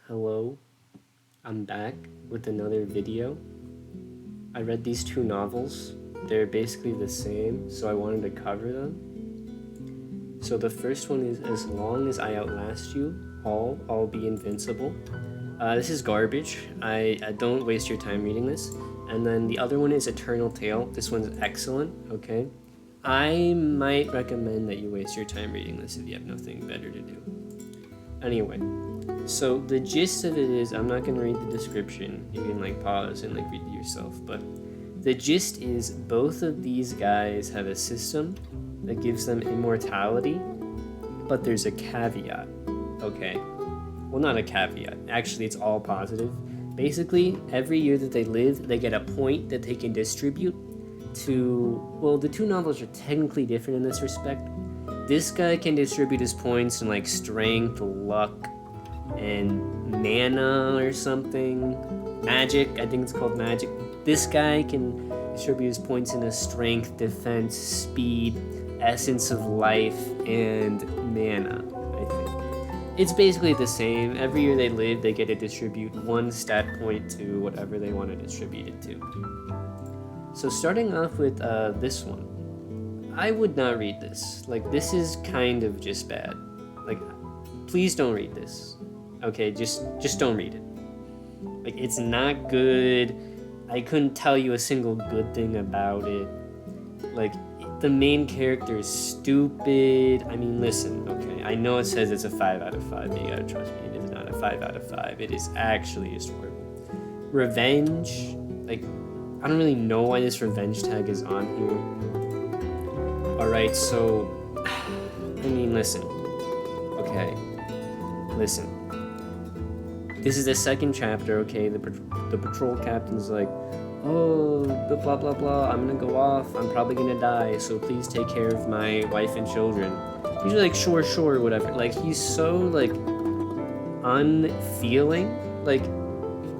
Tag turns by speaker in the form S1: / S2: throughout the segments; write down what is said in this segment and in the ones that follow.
S1: Hello, I'm back with another video. I read these two novels. They're basically the same, so I wanted to cover them. So the first one is As Long as I Outlast You, I'll Be Invincible. This is garbage. I don't waste your time reading this. And then the other one is Eternal Tale. This one's excellent, okay? I might recommend that you waste your time reading this if you have nothing better to do. Anyway, so the gist of it is, I'm not going to read the description. You can pause and read it yourself. But the gist is both of these guys have a system that gives them immortality, but there's a caveat, okay? Well, not a caveat. Actually, it's all positive. Basically, every year that they live, they get a point that they can distribute to... Well, the two novels are technically different in this respect. This guy can distribute his points in strength, luck, and mana or something. Magic, I think it's called magic. This guy can distribute his points in a strength, defense, speed, essence of life, and mana, I think. It's basically the same. Every year they live, they get to distribute one stat point to whatever they want to distribute it to. So starting off with this one. I would not read this. This is kind of just bad. Please don't read this. Okay, just don't read it. It's not good. I couldn't tell you a single good thing about it. The main character is stupid. I mean, listen, okay, I know it says it's a 5 out of 5, but you gotta trust me, it is not a 5 out of 5. It is actually just horrible. Revenge, I don't really know why this revenge tag is on here. Alright, so, I mean, listen. Okay, listen. This is the second chapter, okay? The patrol captain's oh, blah, blah, blah, I'm gonna go off, I'm probably gonna die, so please take care of my wife and children. He's sure, whatever. He's so, unfeeling.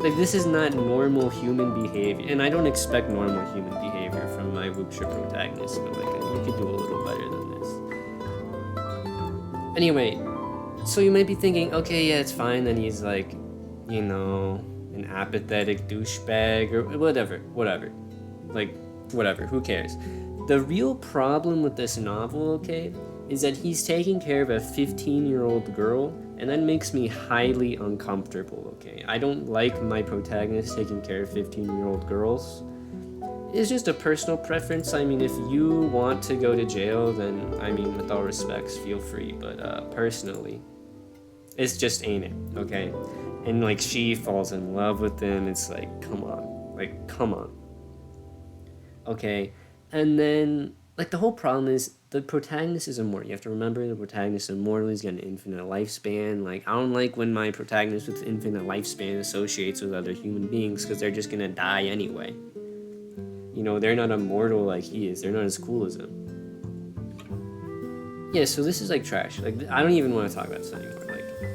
S1: This is not normal human behavior, and I don't expect normal human behavior from my wuxia protagonist, but you could do a little better than this. Anyway, so you might be thinking, okay, yeah, it's fine, then he's an apathetic douchebag, or whatever, who cares? The real problem with this novel, okay, is that he's taking care of a 15-year-old girl, and that makes me highly uncomfortable, okay? I don't like my protagonist taking care of 15-year-old girls. It's just a personal preference. I mean, if you want to go to jail, then, with all respects, feel free. But personally, it's just ain't it, okay? And, she falls in love with him. It's come on. Come on. Okay, and then, the whole problem is the protagonist is immortal. You have to remember the protagonist is immortal. He's got an infinite lifespan. I don't like when my protagonist with infinite lifespan associates with other human beings because they're just gonna die anyway. They're not immortal like he is. They're not as cool as him. Yeah, so this is trash. I don't even want to talk about this anymore.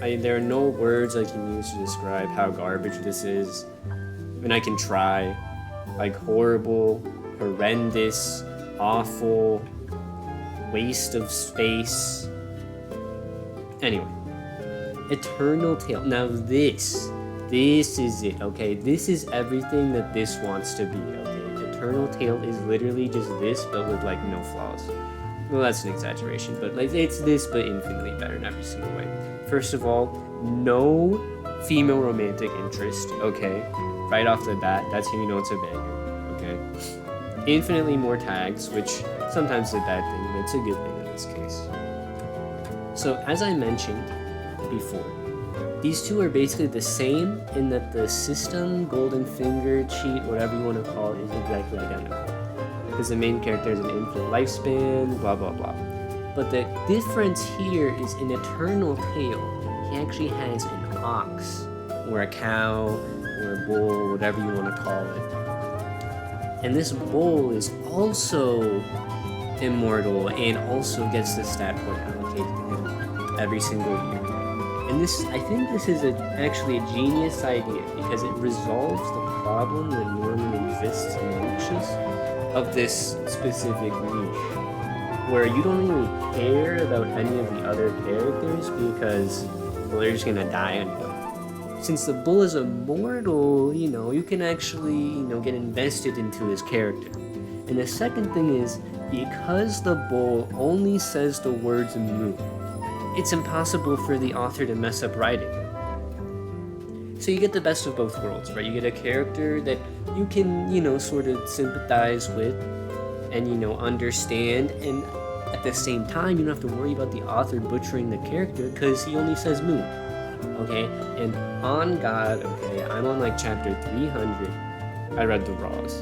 S1: There are no words I can use to describe how garbage this is. I can try. Horrible, horrendous, awful, waste of space. Anyway, Eternal Tale. Now this is it, okay? This is everything that this wants to be, okay? Eternal Tale is literally just this, but with no flaws. Well, that's an exaggeration, but it's this, but infinitely better in every single way. First of all, no female romantic interest, okay? Right off the bat, that's how you know it's a banger, okay? Infinitely more tags, which sometimes is a bad thing, but it's a good thing in this case. So, as I mentioned before, these two are basically the same in that the system, golden finger, cheat, whatever you want to call it, is exactly identical. Because the main character has an infinite lifespan, blah, blah, blah. But the difference here is in Eternal Tale, he actually has an ox, or a cow, or a bull, whatever you want to call it. And this bull is also immortal and also gets the stat point allocated to him every single year. And I think this is actually a genius idea because it resolves the problem that normally exists in wuxias of this specific niche, where you don't really care about any of the other characters because, well, they're just gonna die anyway. since the bull is immortal, you can actually, get invested into his character. And the second thing is, because the bull only says the words moo, it's impossible for the author to mess up writing. So you get the best of both worlds, right? You get a character that you can, sort of sympathize with and, understand, and at the same time, you don't have to worry about the author butchering the character because he only says moo, okay? And on God, okay, I'm on like chapter 300. I read the Raws,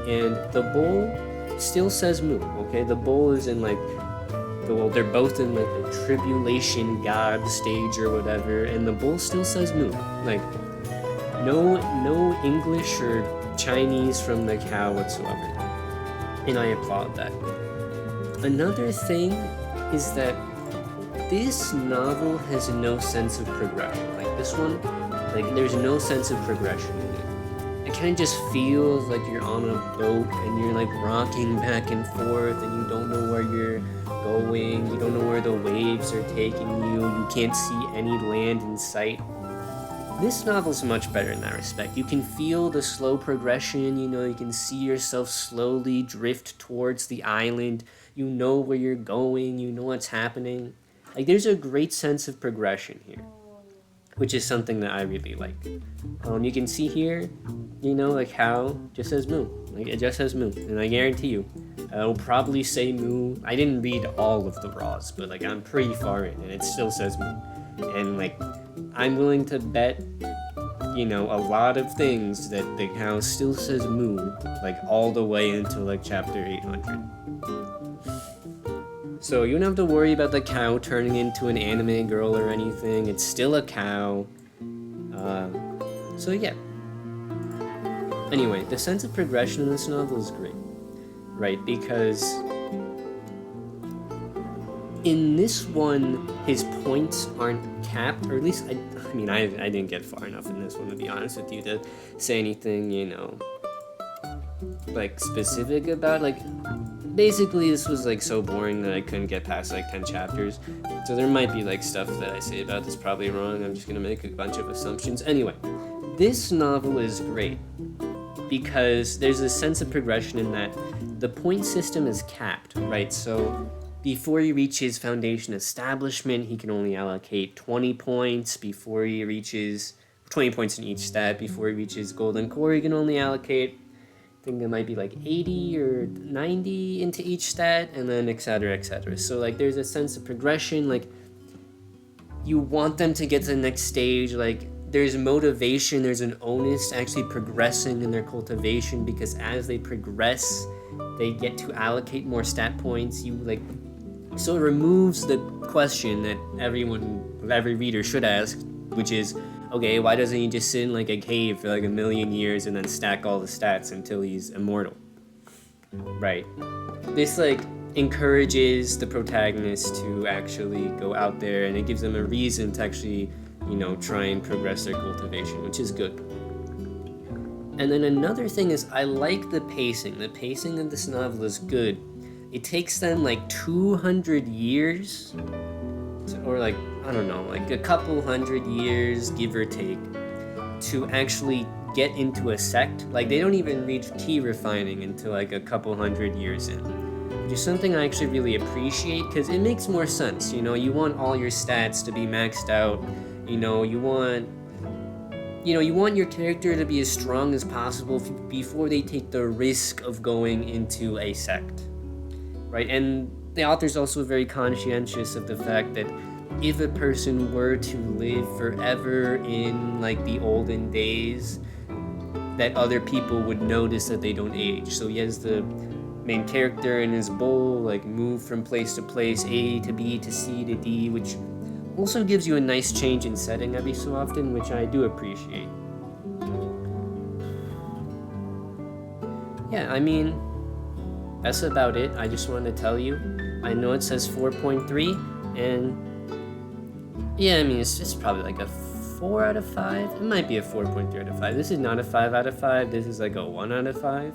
S1: and the bull still says moo, okay? The bull is in like, well, they're both in like the tribulation god stage or whatever, and the bull still says moo. Like, no English or Chinese from the cow whatsoever. And I applaud that. Another thing is that this novel has no sense of progression. Like this one, like there's no sense of progression in it. It kind of just feels like you're on a boat and you're like rocking back and forth and you don't know where you're going, you don't know where the waves are taking you, you can't see any land in sight. This novel's much better in that respect. You can feel the slow progression, you can see yourself slowly drift towards the island, you know where you're going, you know what's happening. Like, there's a great sense of progression here, which is something that I really like. You can see here, like how just says moo. Like, it just says moo, and I guarantee you, it'll probably say moo. I didn't read all of the Raws, but like I'm pretty far in, and it still says moo. And like, I'm willing to bet, a lot of things that the cow still says moo, like all the way into like chapter 800. So you don't have to worry about the cow turning into an anime girl or anything. It's still a cow. So yeah. Anyway, the sense of progression in this novel is great, right? Because in this one, his points aren't capped, or at least, I didn't get far enough in this one, to be honest with you, to say anything, like, specific about, like, basically, this was, like, so boring that I couldn't get past, like, 10 chapters, so there might be, like, stuff that I say about this probably wrong. I'm just gonna make a bunch of assumptions. Anyway, this novel is great because there's a sense of progression in that the point system is capped, right? So before he reaches Foundation Establishment, he can only allocate 20 points. Before he reaches 20 points in each stat. Before he reaches Golden Core, he can only allocate, I think it might be like 80 or 90 into each stat, and then etc, etc. So like there's a sense of progression, like you want them to get to the next stage, like there's motivation, there's an onus to actually progressing in their cultivation, because as they progress, they get to allocate more stat points. So it removes the question that every reader should ask, which is, okay, why doesn't he just sit in like a cave for like 1,000,000 years and then stack all the stats until he's immortal? Right. This like encourages the protagonist to actually go out there, and it gives them a reason to actually, try and progress their cultivation, which is good. And then another thing is, I like the pacing. The pacing of this novel is good. It takes them like 200 years, or like, I don't know, like a couple hundred years, give or take, to actually get into a sect. Like, they don't even reach key refining until like a couple hundred years in, which is something I actually really appreciate, because it makes more sense. You want all your stats to be maxed out. You want your character to be as strong as possible before they take the risk of going into a sect, right? And the author's also very conscientious of the fact that if a person were to live forever in like the olden days, that other people would notice that they don't age. So he has the main character and his bull like move from place to place, A to B to C to D, which also gives you a nice change in setting every so often, which I do appreciate. Yeah, that's about it. I just wanted to tell you. I know it says 4.3, and yeah, it's just probably like a 4 out of 5. It might be a 4.3 out of 5. This is not a 5 out of 5. This is like a 1 out of 5.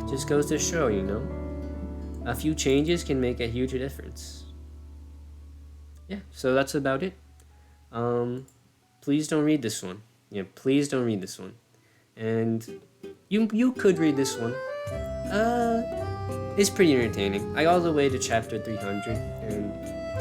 S1: Just goes to show, a few changes can make a huge difference. Yeah, so that's about it. please don't read this one. Yeah, please don't read this one. And you could read this one. It's pretty entertaining. I got all the way to chapter 300 and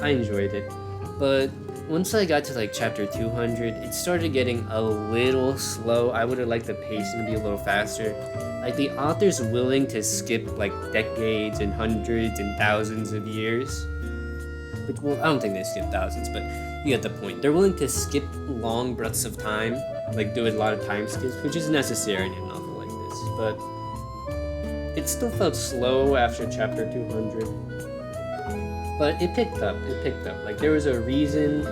S1: I enjoyed it. But once I got to like chapter 200, it started getting a little slow. I would have liked the pacing to be a little faster. Like the author's willing to skip like decades and hundreds and thousands of years. Which, well, I don't think they skip thousands, but you get the point. They're willing to skip long breaths of time, like do a lot of time skips, which is necessary in a novel like this. But it still felt slow after chapter 200. But it picked up. Like there was a reason,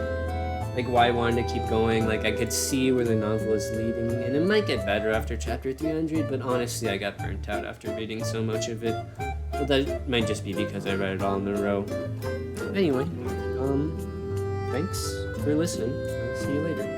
S1: like why I wanted to keep going. Like I could see where the novel is leading, and it might get better after chapter 300. But honestly, I got burnt out after reading so much of it. But that might just be because I read it all in a row. Anyway, thanks for listening. I'll see you later.